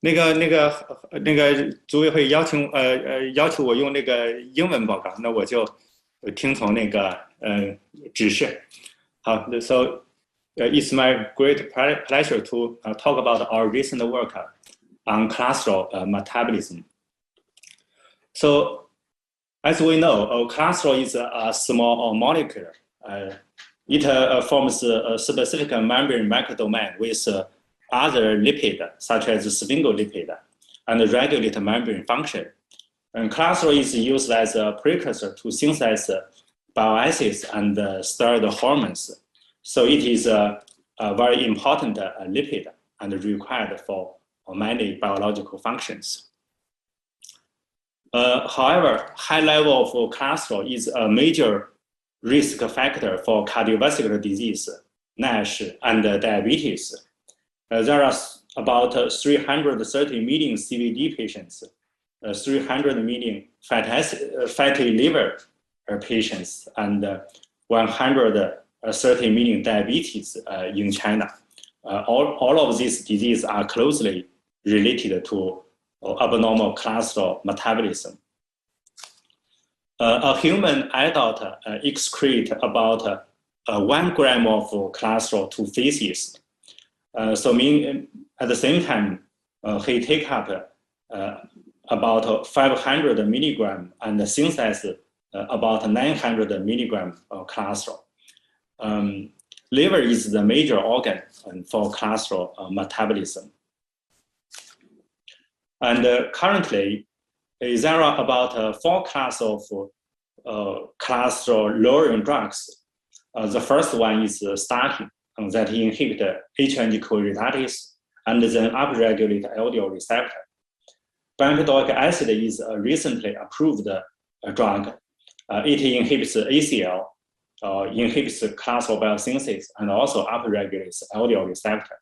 那个组委会要求我用那个英文报告，那我就听从那个指示。好，so it's my great pleasure to talk about our recent work on cholesterol metabolism. So, as we know, cholesterol is a small molecule. It forms a specific membrane microdomain with other lipid, such as sphingolipid, and regulate membrane function. And cholesterol is used as a precursor to synthesize bile acids and steroid hormones. So it is a very important lipid and required for many biological functions. However, high level of cholesterol is a major risk factor for cardiovascular disease, NASH, and diabetes. There are about 330 million CVD patients, 300 million fatty liver patients, and 130 million diabetes in China. All of these diseases are closely related to abnormal cholesterol metabolism. A human adult excretes about 1 gram of cholesterol to feces. So at the same time, he takes up about 500 milligram and synthesizes about 900 milligram of cholesterol. Liver is the major organ for cholesterol metabolism. And currently, there are about 4 classes of cholesterol-lowering drugs. The first one is statin that inhibit HNG-CoA reductase and then upregulate LDL receptor. Bempedoic acid is a recently approved drug. It inhibits ACL, inhibits cholesterol biosynthesis, and also upregulates LDL receptor.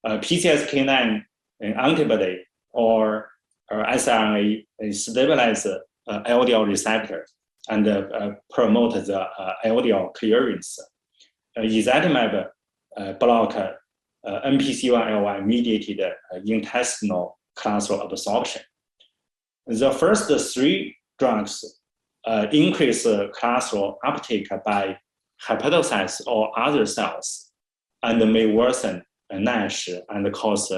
PCSK9 antibody or siRNA stabilize LDL receptor and promote the LDL clearance. Ezetimibe block NPC1L1 mediated intestinal cholesterol absorption. The first 3 drugs increase cholesterol uptake by hepatocytes or other cells and may worsen NASH and cause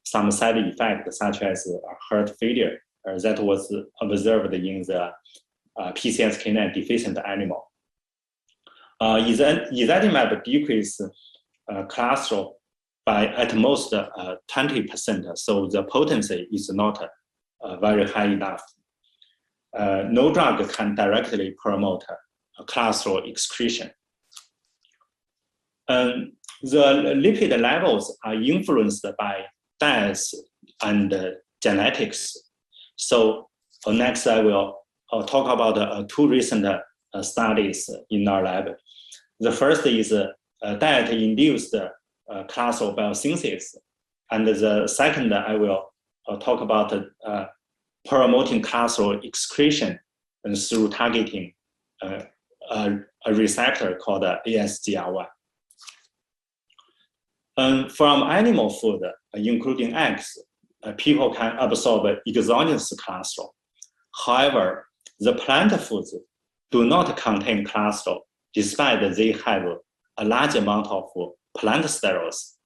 some side effects such as heart failure that was observed in the PCSK9 deficient animal. Ezetimibe decreases cholesterol by at most 20%, so the potency is not very high enough. No drug can directly promote cholesterol excretion. The lipid levels are influenced by diets and genetics. So next I will talk about 2 recent studies in our lab. The first is diet-induced cholesterol biosynthesis, and the second I will talk about promoting cholesterol excretion through targeting a receptor called ASGR1. From animal food, including eggs, people can absorb exogenous cholesterol. However, the plant foods do not contain cholesterol, despite they have a large amount of plant sterols.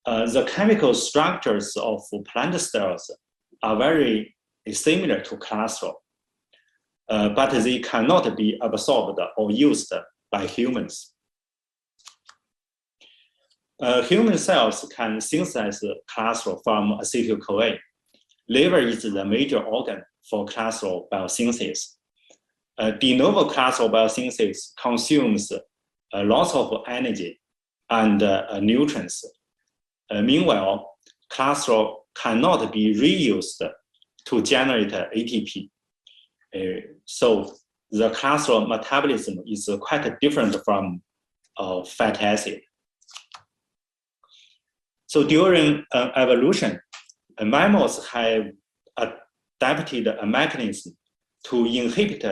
The chemical structures of plant sterols are very similar to cholesterol, but they cannot be absorbed or used by humans. Human cells can synthesize cholesterol from acetyl-CoA. Liver is the major organ for cholesterol biosynthesis. De novo cholesterol biosynthesis consumes lots of energy and nutrients. Meanwhile, cholesterol cannot be reused to generate ATP. So the cholesterol metabolism is quite different from fatty acid. So during evolution, mammals have adapted a mechanism to inhibit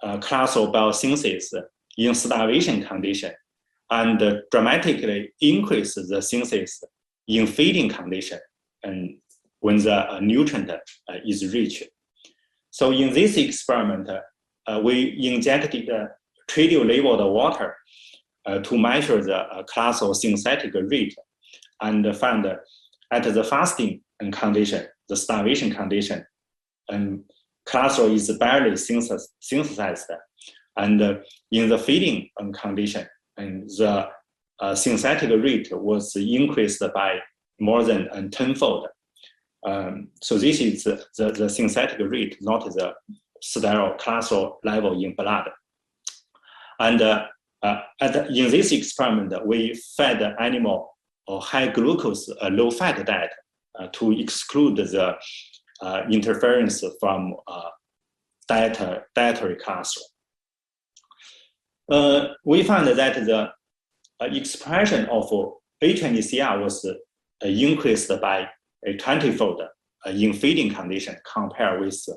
cholesterol biosynthesis in starvation condition and dramatically increase the synthesis in feeding condition. And when the nutrient is rich. So in this experiment, we injected tritium-labeled water to measure the class of synthetic rate and found at the fasting condition, the starvation condition, cholesterol is barely synthesized. And in the feeding condition, the synthetic rate was increased by more than tenfold. So this is the synthetic rate, not the sterile cholesterol level in blood. And in this experiment, we fed the animal a high glucose, low fat diet to exclude the interference from dietary cholesterol. We found that the expression of HNDCR was increased by a 20-fold in feeding condition compared with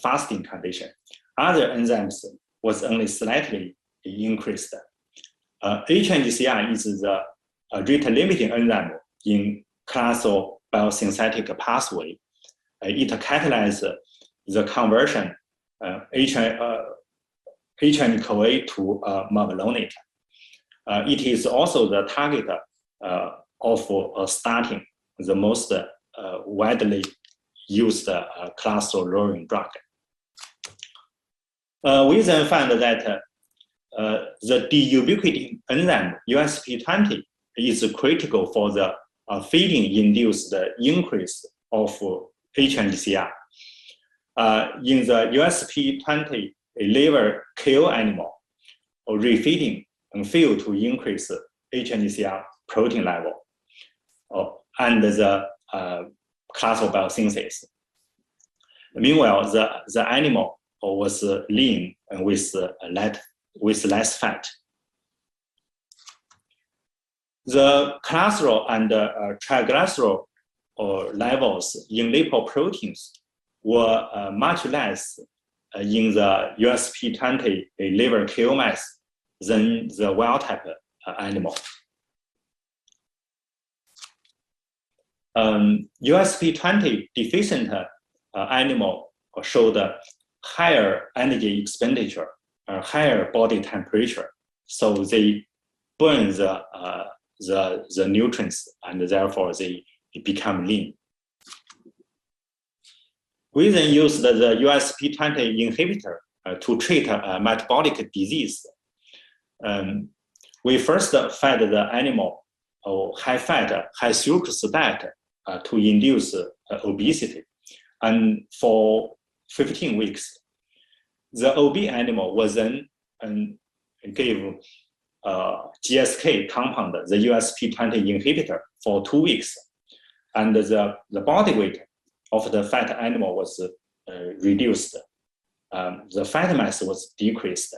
fasting condition. Other enzymes was only slightly increased. HNDCR is the rate-limiting enzyme in cholesterol biosynthetic pathway. It catalyzes the conversion HN-CoA to mevalonate. It is also the target of statin, the most widely used cholesterol-lowering drug. We then found that the deubiquitin enzyme USP20 is critical for the feeding-induced increase of HNDCR. In the USP20 liver KO animal, refeeding failed to increase HNDCR protein level and the cholesterol biosynthesis. Meanwhile, the animal was lean and with less fat. The cholesterol and triglycerol levels in lipoproteins were much less in the USP20 liver KO mice than the wild type animal. USP20 deficient animal showed higher energy expenditure, higher body temperature, so they burn the nutrients and therefore they become lean. We then used the USP20 inhibitor to treat metabolic disease. We first fed the animal high-fat, high-sucrose diet to induce obesity. And for 15 weeks, the obese animal was then gave GSK compound, the USP20 inhibitor, for 2 weeks. And the body weight of the fat animal was reduced. The fat mass was decreased.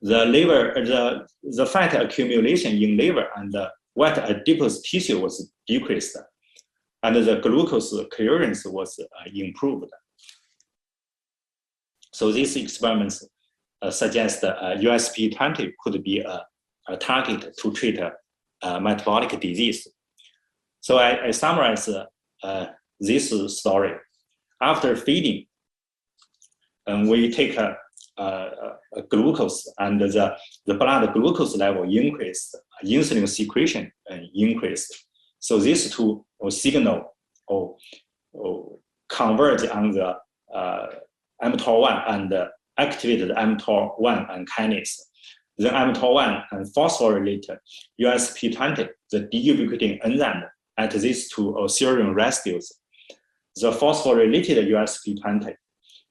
The fat accumulation in liver and the wet adipose tissue was decreased, and the glucose clearance was improved. So these experiments suggest USP20 could be a target to treat metabolic disease. So I summarize this story. After feeding, we take glucose, and the blood glucose level increased, insulin secretion increased. So these two signal or converge on the mTOR1 and activated mTOR1 and kinase. Then mTOR1 and phosphorylate USP20, the deubiquitin enzyme, at these two serine residues. The phosphorylated USP20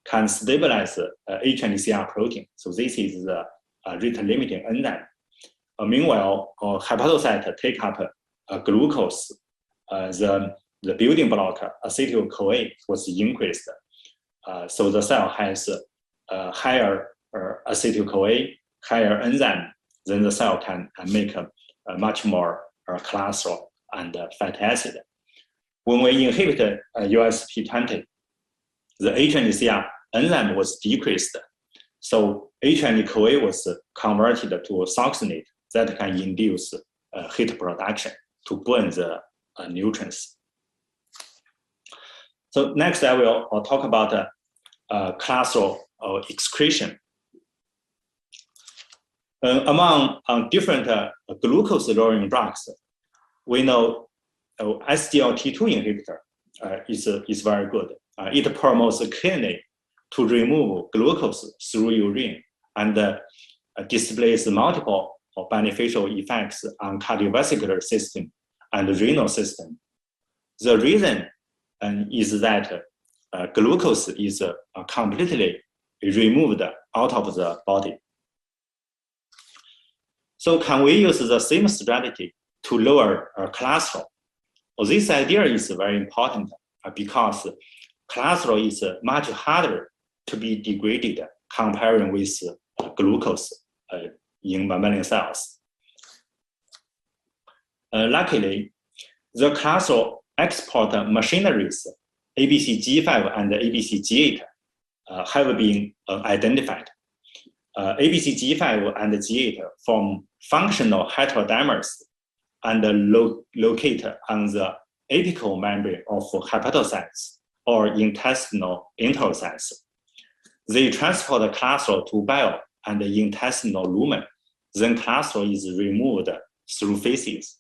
can stabilize HNDCR protein. So this is the rate-limiting enzyme. Meanwhile, hepatocyte take up glucose. The building block acetyl-CoA was increased. So the cell has higher acetyl-CoA, higher enzyme, then the cell can make much more cholesterol and fatty acid. When we inhibit USP20, the HNDCR enzyme was decreased. So HN-CoA was converted to succinate that can induce heat production to burn the nutrients. So next I will talk about cholesterol excretion. Among different glucose-lowering drugs, we know SGLT2 inhibitor is very good. It promotes kidney to remove glucose through urine and displays multiple beneficial effects on cardiovascular system and renal system. The reason is that glucose is completely removed out of the body. So can we use the same strategy to lower cholesterol? Well, this idea is very important because cholesterol is much harder to be degraded comparing with glucose in mammalian cells. Luckily, the cholesterol export machineries ABCG5 and ABCG8 have been identified. ABCG5 and G8 form functional heterodimers and locate on the apical membrane of hepatocytes or intestinal enterocytes. They transport cholesterol to bile and the intestinal lumen. Then cholesterol is removed through feces.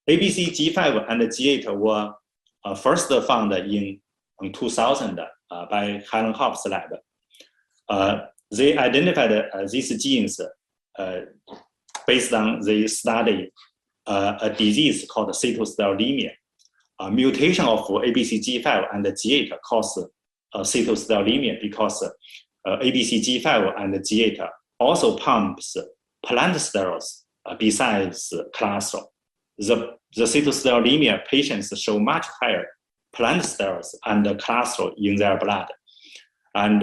ABCG5 and G8 were first found in 2000 by Helen Hobbs' lab. They identified these genes based on the study a disease called cytostauremia. A mutation of ABCG5 and G8 causes cytostauremia because ABCG5 and G8 also pumps plant sterols besides cholesterol. The cytostauremia patients show much higher plant sterols and cholesterol in their blood, and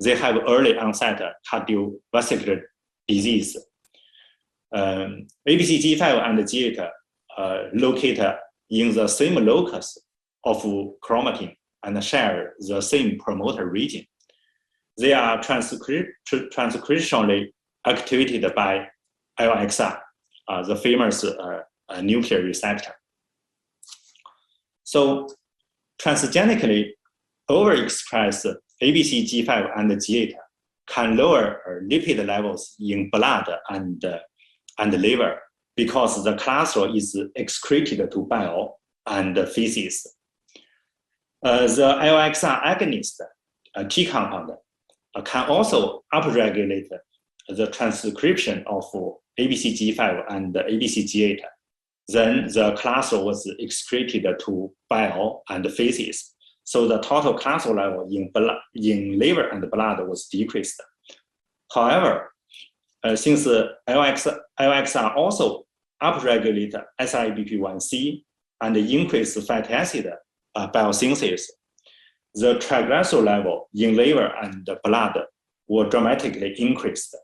they have early onset cardiovascular disease. ABCG5 and G8 locate in the same locus of chromatin and share the same promoter region. They are transcriptionally activated by LXR, the famous nuclear receptor. So transgenically overexpressed ABCG5 and G8 can lower lipid levels in blood and liver because the cholesterol is excreted to bile and feces. The LXR agonist, T compound, can also upregulate the transcription of ABCG5 and ABCG8. Then the cholesterol was excreted to bile and feces. So the total cholesterol level in liver and blood was decreased. However, since LXR also upregulate SIBP1C and increase fatty acid biosynthesis, the triglyceride level in liver and blood were dramatically increased.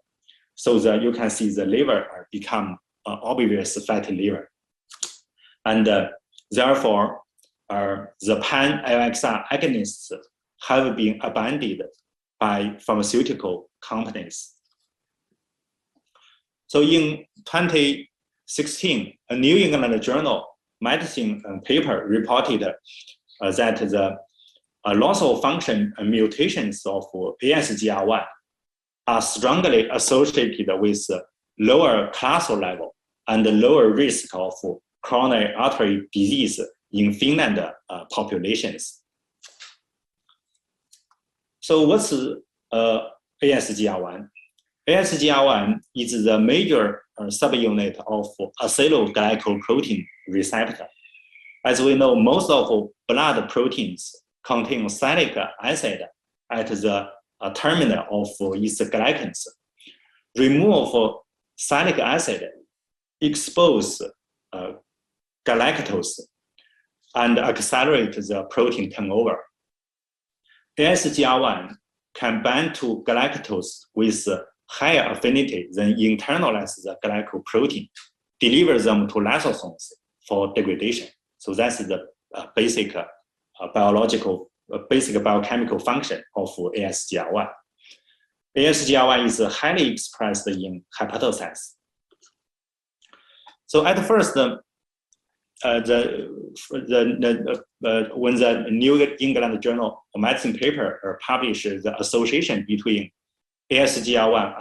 So that you can see the liver become obvious fatty liver. And therefore, the pan-LXR agonists have been abandoned by pharmaceutical companies. So in 2016, a New England Journal Medicine paper reported that the loss of function mutations of ASGR1 are strongly associated with lower cholesterol level and lower risk of coronary artery disease in Finland populations. So what's ASGR1? ASGR1 is the major subunit of acylglycoprotein receptor. As we know, most of blood proteins contain salic acid at the terminal of its glycans. Removal of salic acid exposes galactose and accelerate the protein turnover. ASGR1 can bind to galactose with higher affinity than internalize the glycoprotein, deliver them to lysosomes for degradation. So that's the basic biochemical function of ASGR1. ASGR1 is highly expressed in hepatocytes. So at first, when the New England Journal of Medicine paper published the association between ASGR1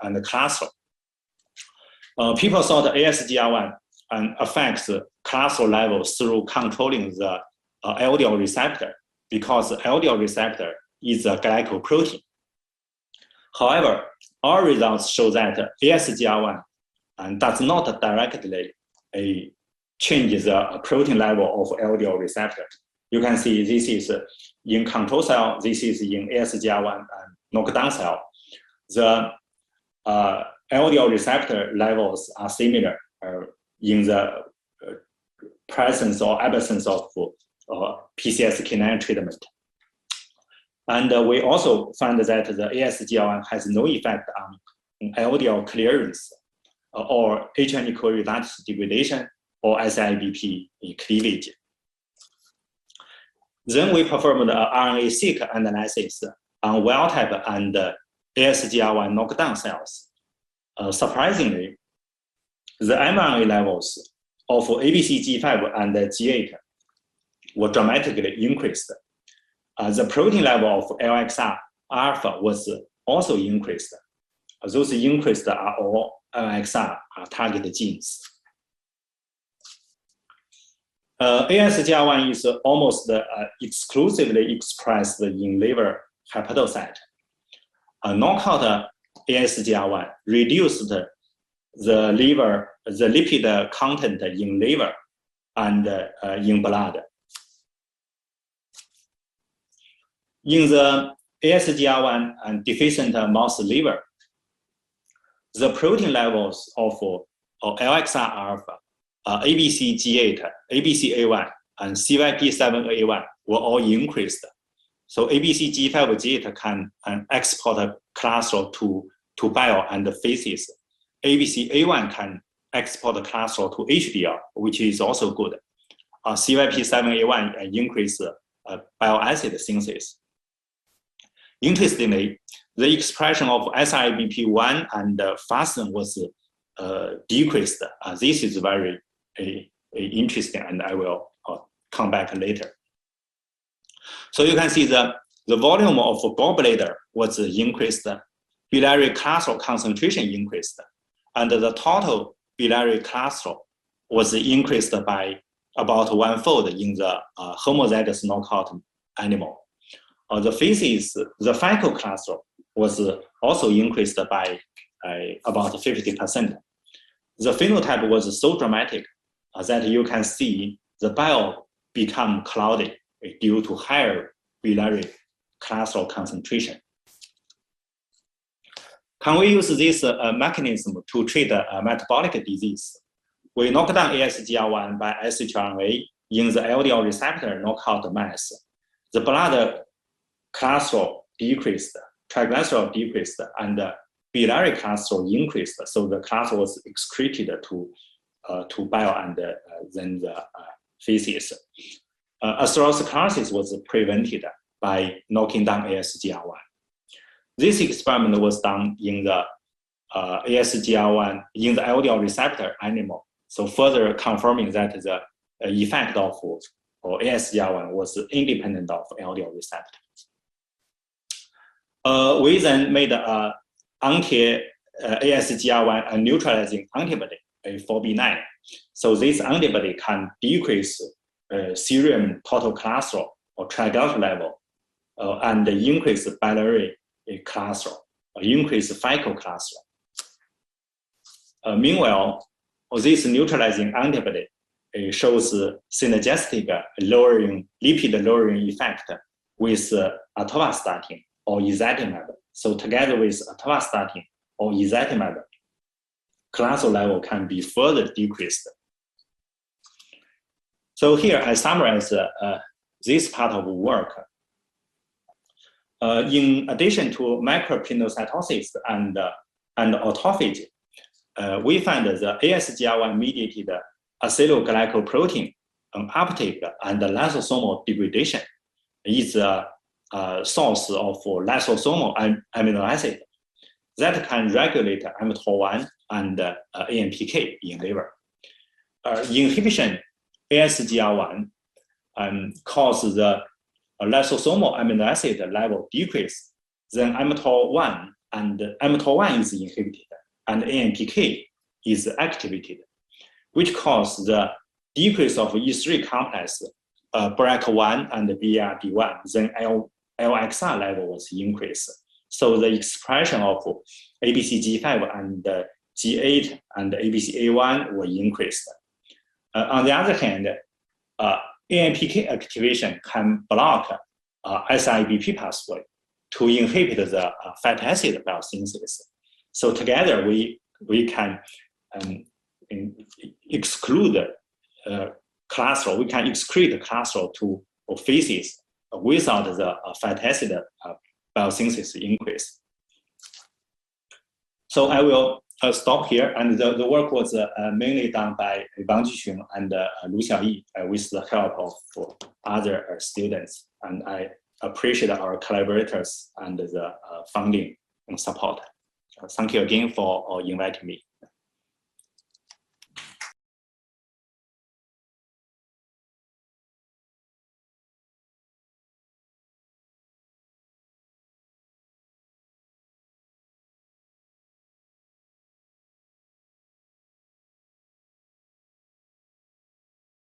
and cholesterol, people thought ASGR1 affects cholesterol levels through controlling the LDL receptor, because the LDL receptor is a glycoprotein. However, our results show that ASGR1 does not directly change the protein level of LDL receptor. You can see this is in control cell, this is in ASGR1 knockdown cell. The LDL receptor levels are similar in the presence or absence of PCSK9 treatment. And we also found that the ASGR1 has no effect on LDL clearance or HNE co-reductase degradation or SIBP cleavage. Then we performed the RNA-seq analysis on wild-type and ASGR1 knockdown cells. Surprisingly, the mRNA levels of ABCG5 and G8 were dramatically increased. The protein level of LXR alpha was also increased. Those increased are all LXR target genes. ASGR1 is almost exclusively expressed in liver hepatocyte. Knockout ASGR1 reduced the lipid content in liver and in blood. In the ASGR1 deficient mouse liver, the protein levels of LXR alpha, ABCG8, ABCA1, and CYP7A1 were all increased. So ABCG5, G8 can export cholesterol to bile and feces. ABCA1 can export cholesterol to HDL, which is also good. CYP7A1 increase bile acid synthesis. Interestingly, the expression of SIBP1 and FASN was decreased. This is very interesting, and I will come back later. So you can see the volume of gallbladder was increased, biliary cholesterol concentration increased, and the total biliary cholesterol was increased by about 1-fold in the homozygous knockout animal. The feces, the fecal cholesterol was also increased by about 50%. The phenotype was so dramatic that you can see the bile become cloudy due to higher biliary cholesterol concentration. Can we use this mechanism to treat metabolic disease? We knock down ASGR1 by shRNA in the LDL receptor knockout mice. The blood cholesterol decreased, triglyceride decreased, and biliary cholesterol increased. So the cholesterol was excreted to bile and then the feces. Atherosclerosis was prevented by knocking down ASGR1. This experiment was done in the ASGR1 in the LDL receptor animal, so further confirming that the effect of ASGR1 was independent of LDL receptor. We then made an anti-ASGR1 neutralizing antibody, a 4B9. So this antibody can decrease serum total cholesterol or triglyceride level and increase biliary cholesterol, or increase fecal cholesterol. Meanwhile, this neutralizing antibody shows synergistic lipid lowering effect with atorvastatin or ezetimibe. So together with atorvastatin or ezetimibe, cholesterol level can be further decreased. So here I summarize this part of work. In addition to macropinocytosis and autophagy, we find the ASGR1 mediated acylglycoprotein uptake and lysosomal degradation is a source of lysosomal amino acid that can regulate mTOR1 and AMPK in liver. Inhibition ASGR1 cause the lysosomal amino acid level decrease, then mTOR1 is inhibited, and AMPK is activated, which causes the decrease of E3 complex, BRCA1 and BRD1, then LXR level was increased. So the expression of ABCG5 and G8 and ABCA1 were increased. On the other hand, AMPK activation can block SIBP pathway to inhibit the fatty acid biosynthesis. So together we can exclude cholesterol. We can excrete cholesterol to feces without the fatty acid biosynthesis increase. So I will stop here, and the work was mainly done by Wang Jixun and Lu Xiaoyi with the help of other students, and I appreciate our collaborators and the funding and support. Thank you again for inviting me.